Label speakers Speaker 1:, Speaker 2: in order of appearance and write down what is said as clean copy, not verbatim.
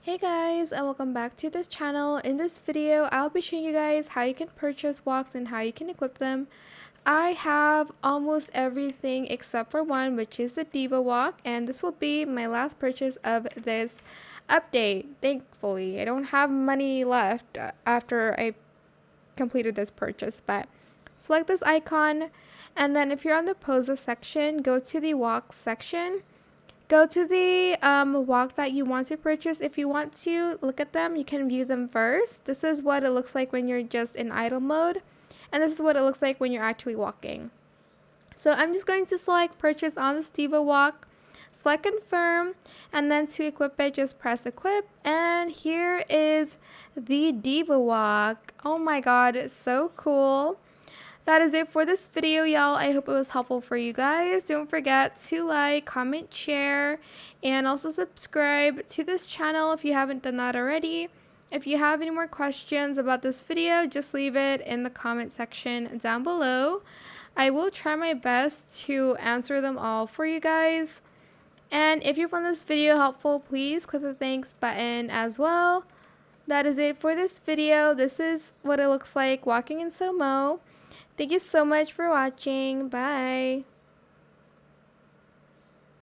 Speaker 1: Hey guys, and welcome back to this channel. In this video, I'll be showing you guys how you can purchase walks and how you can equip them. I have almost everything except for one, which is the Diva walk, and this will be my last purchase of this update. Thankfully, I don't have money left after I completed this purchase, but select this icon, and then if you're on the poses section, go to the walks section. Go to the walk that you want to purchase. If you want to look at them, you can view them first. This is what it looks like when you're just in idle mode. And this is what it looks like when you're actually walking. So I'm just going to select purchase on this Diva walk. Select confirm. And then to equip it, just press equip. And here is the Diva walk. Oh my god, it's so cool. That is it for this video, y'all. I hope it was helpful for you guys. Don't forget to like, comment, share, and also subscribe to this channel if you haven't done that already. If you have any more questions about this video, just leave it in the comment section down below. I will try my best to answer them all for you guys. And if you found this video helpful, please click the thanks button as well. That is it for this video. This is what it looks like walking in SoMo. Thank you so much for watching. Bye.